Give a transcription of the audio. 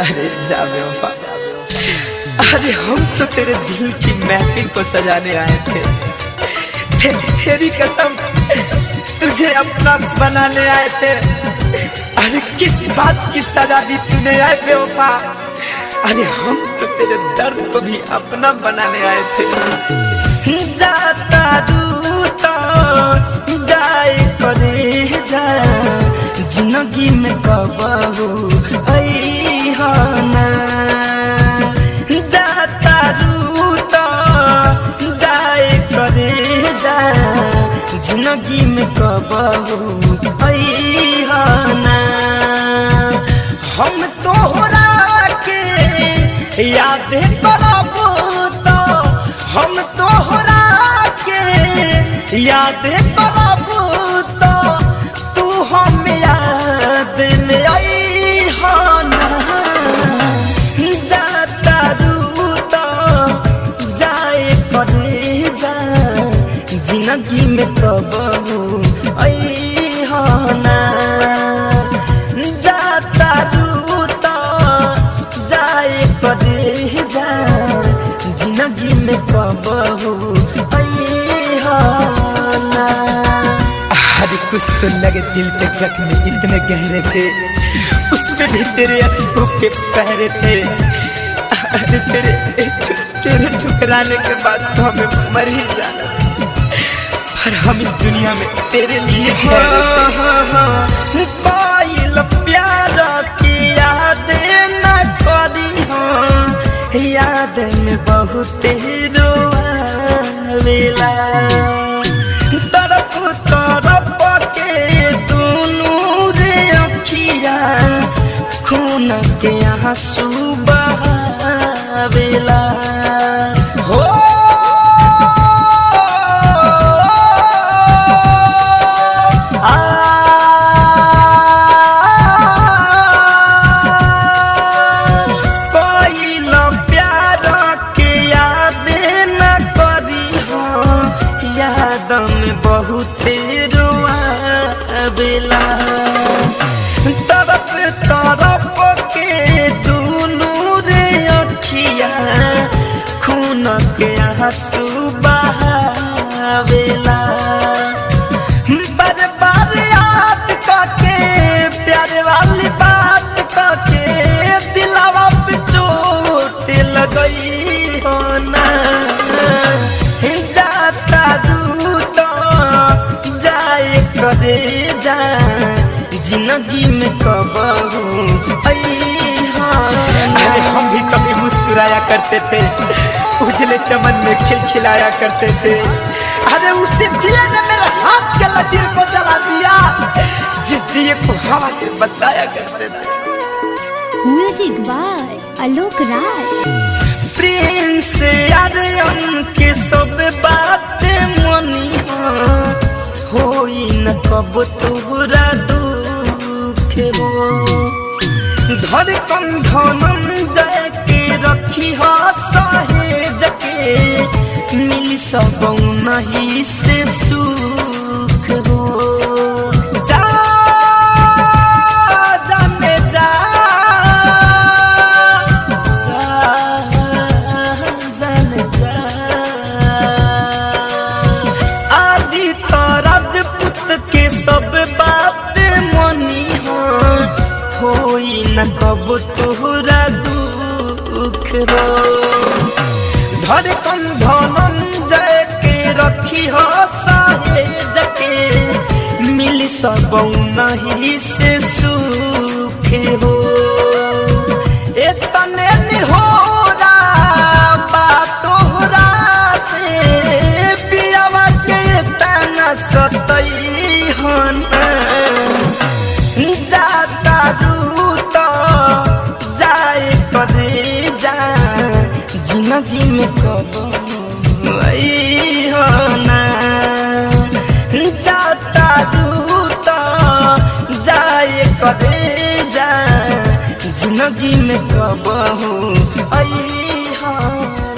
अरे जा बेवफा, अरे हम तो तेरे दिल की महफिल को सजाने आए थे। तेरी कसम तुझे अपना बनाने आए थे। अरे किस बात की सजा दी तूने आए बेवफा। अरे हम तो तेरे दर्द को भी अपना बनाने आए थे। जाता दूता जाए करे जा, जिंदगी में कबहू अइहाना। जाता दूता जाए करे जा, जिंदगी में कबहू अइहाना। हम तोहरा के याद करब तो, हम तोहरा के याद करब तो, तू हम याद में अइहाना। जाता रूता जाए करे जा, जिंदगी में कबहू अइहाना। जाता रूता जाए करे जा, जिंदगी में कबहू अइहाना। अरे कुछ तो लगे दिल पे जख्म इतने गहरे थे, उसमें भी तेरे अश्कों के पहरे थे। अरे तेरे ठुकराने के बाद तो हमें मर ही जाना था, पर हम इस दुनिया में तेरे लिए कोई प्यार की याद न करी हो। याद में बहुत रोवेला, तरफ तरफ के दोनों रे अखिया, खून के आंसू बहावेला। हो तरफ तरफ के दोनों रे अखिया, खून के आंसू बहावेला। बार बार याद करके प्यार वाली बात करके, दिलावा पे चोट लगई हो ना। जाता दूता जाए करे जा, जिंदगी में कबहू अइहाना। अरे हम भी कभी मुस्कुराया करते थे, उजले चमन में खिलखिलाया करते थे। अरे उसी दिए ने मेरे हाथ के लकीर को जला दिया, जिस दिए को हवा से बचाया करते थे। Music by Alok Rai. Prince Aryan के सब बातें मनी होई न कब तोहरा दुख हो। धड़कन धनंजय के रखी हो सहेज के, मिली सब नहीं से सुख हो। जा जाने जा, जाने जा। आदि तो राजपूत के सब बात मनी होई न कब तोहरा दुख हो। धड़कन धनंजय के रखी हो सहेज के, मिली सब नहीं से सुख हो। इतने निहोरा तोहरा से, पियावा के तना सतई होना। जाता दूता जाए करे जा, जिंदगी में कबहू अइहाना। जाता दूता जाए करे जा, जिंदगी में कबहू अइहाना।